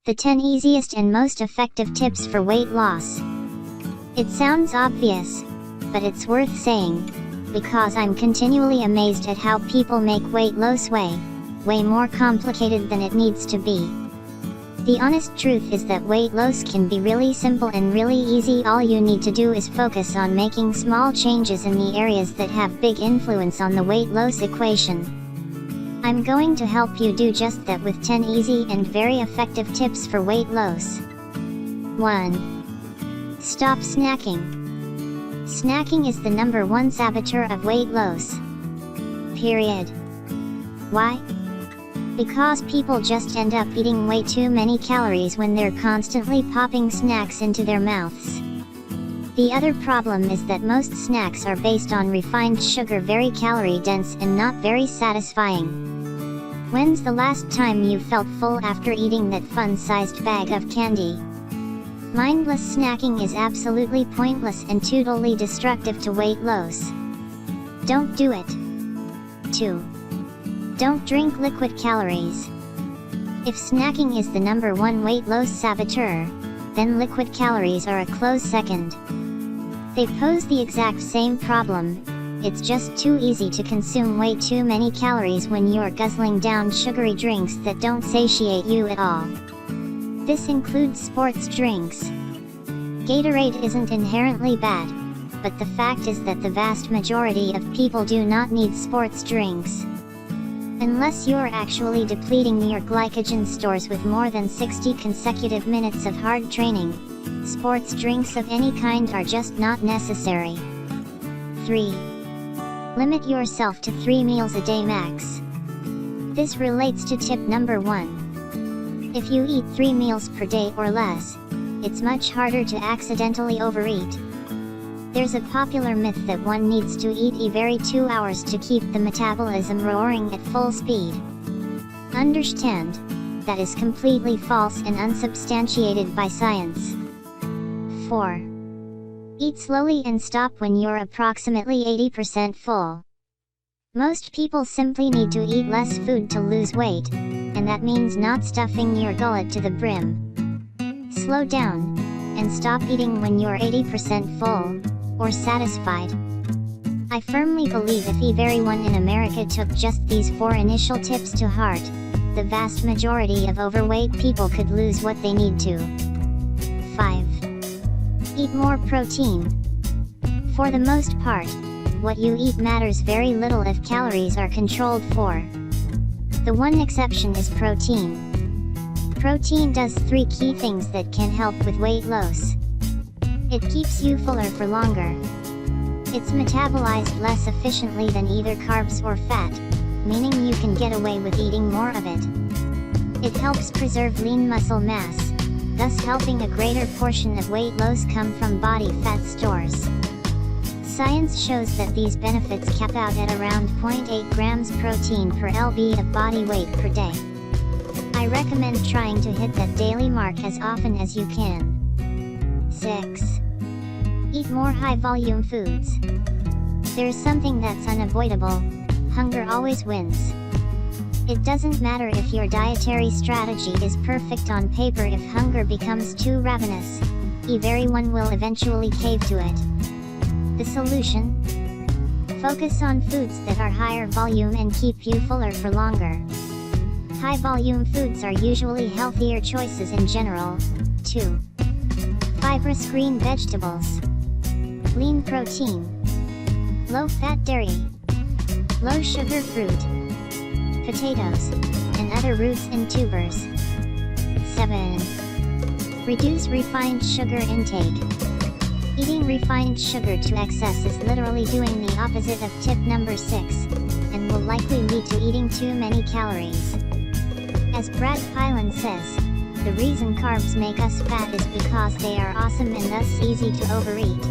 The 10 easiest and most effective tips for weight loss. It sounds obvious, but it's worth saying, because I'm continually amazed at how people make weight loss way more complicated than it needs to be. The honest truth is that weight loss can be really simple and really easy. All you need to do is focus on making small changes in the areas that have big influence on the weight loss equation. I'm going to help you do just that with 10 easy and very effective tips for weight loss. 1. Stop snacking. Snacking is the #1 saboteur of weight loss. Period. Why? Because people just end up eating way too many calories when they're constantly popping snacks into their mouths. The other problem is that most snacks are based on refined sugar, very calorie dense and not very satisfying. When's the last time you felt full after eating that fun-sized bag of candy? Mindless snacking is absolutely pointless and totally destructive to weight loss. Don't do it. 2. Don't drink liquid calories. If snacking is the #1 weight loss saboteur, then liquid calories are a close second. They pose the exact same problem. It's just too easy to consume way too many calories when you're guzzling down sugary drinks that don't satiate you at all. This includes sports drinks. Gatorade isn't inherently bad, but the fact is that the vast majority of people do not need sports drinks. Unless you're actually depleting your glycogen stores with more than 60 consecutive minutes of hard training, sports drinks of any kind are just not necessary. 3. Limit yourself to 3 meals a day max. This relates to tip #1. If you eat 3 meals per day or less, it's much harder to accidentally overeat. There's a popular myth that one needs to eat every 2 hours to keep the metabolism roaring at full speed. Understand, that is completely false and unsubstantiated by science. 4. Eat slowly and stop when you're approximately 80% full. Most people simply need to eat less food to lose weight, and that means not stuffing your gullet to the brim. Slow down, and stop eating when you're 80% full, or satisfied. I firmly believe if everyone in America took just these 4 initial tips to heart, the vast majority of overweight people could lose what they need to. 5. Eat more protein. For the most part, what you eat matters very little if calories are controlled for. The one exception is protein. Protein does 3 key things that can help with weight loss. It keeps you fuller for longer. It's metabolized less efficiently than either carbs or fat, meaning you can get away with eating more of it. It helps preserve lean muscle mass, thus helping a greater portion of weight loss come from body fat stores. Science shows that these benefits cap out at around 0.8 grams protein per lb of body weight per day. I recommend trying to hit that daily mark as often as you can. 6. Eat more high-volume foods. There's something that's unavoidable: hunger always wins. It doesn't matter if your dietary strategy is perfect on paper. If hunger becomes too ravenous, everyone will eventually cave to it. The solution? Focus on foods that are higher volume and keep you fuller for longer. High-volume foods are usually healthier choices in general. 2. Fibrous green vegetables. Lean protein. Low-fat dairy. Low-sugar fruit. Potatoes, and other roots and tubers. 7. Reduce refined sugar intake. Eating refined sugar to excess is literally doing the opposite of tip #6, and will likely lead to eating too many calories. As Brad Pilon says, the reason carbs make us fat is because they are awesome and thus easy to overeat.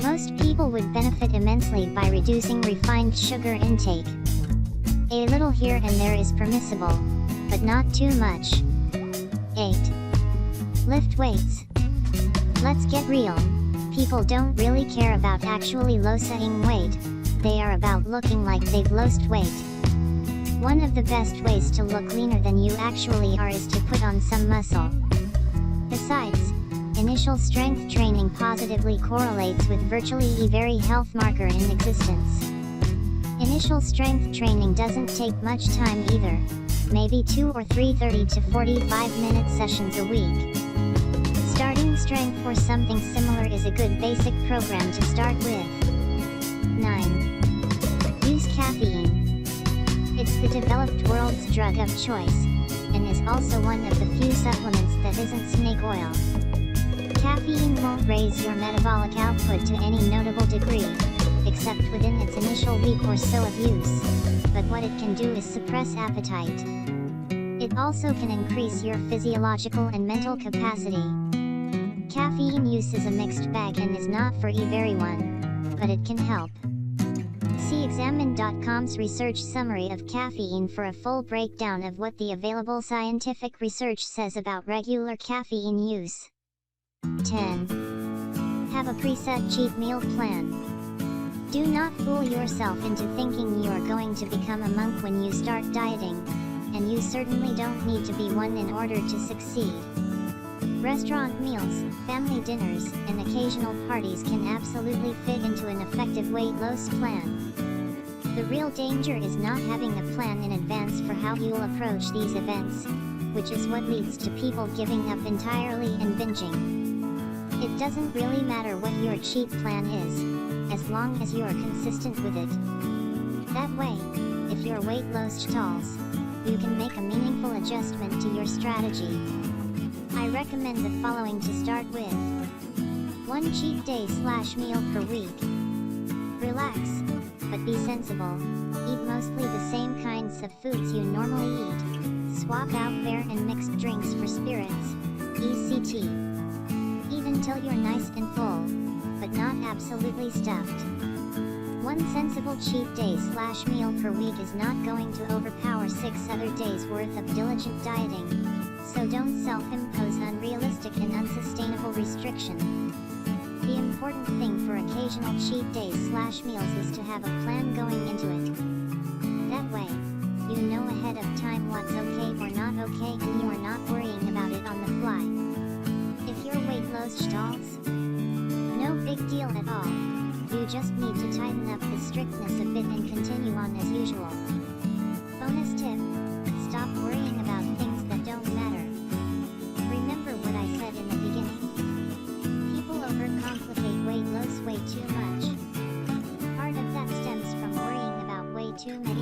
Most people would benefit immensely by reducing refined sugar intake. A little here and there is permissible, but not too much. 8. Lift weights. Let's get real. People don't really care about actually losing weight, they are about looking like they've lost weight. One of the best ways to look leaner than you actually are is to put on some muscle. Besides, initial strength training positively correlates with virtually every health marker in existence. Initial strength training doesn't take much time either, maybe 2 or 3 30 to 45-minute sessions a week. Starting strength or something similar is a good basic program to start with. 9. Use caffeine. It's the developed world's drug of choice, and is also one of the few supplements that isn't snake oil. Caffeine won't raise your metabolic output to any notable degree, except within its initial week or so of use, but what it can do is suppress appetite. It also can increase your physiological and mental capacity. Caffeine use is a mixed bag and is not for everyone, but it can help. See Examine.com's research summary of caffeine for a full breakdown of what the available scientific research says about regular caffeine use. 10. Have a preset cheat meal plan. Do not fool yourself into thinking you are going to become a monk when you start dieting, and you certainly don't need to be one in order to succeed. Restaurant meals, family dinners, and occasional parties can absolutely fit into an effective weight loss plan. The real danger is not having a plan in advance for how you'll approach these events, which is what leads to people giving up entirely and binging. It doesn't really matter what your cheat plan is, as long as you're consistent with it. That way, if your weight loss stalls, you can make a meaningful adjustment to your strategy. I recommend the following to start with. 1 cheat day/meal per week. Relax, but be sensible. Eat mostly the same kinds of foods you normally eat. Swap out beer and mixed drinks for spirits, ECT. Eat until you're nice and full, but not absolutely stuffed. 1 sensible cheat day/meal per week is not going to overpower 6 other days' worth of diligent dieting, so don't self-impose unrealistic and unsustainable restriction. The important thing for occasional cheat days/meals is to have a plan going into it. That way, you know ahead of time what's okay or not okay and you are not worrying about it on the fly. If your weight loss stalls, no big deal at all. You just need to tighten up the strictness a bit and continue on as usual. Bonus tip: stop worrying about things that don't matter. Remember what I said in the beginning? People overcomplicate weight loss way too much. Part of that stems from worrying about way too many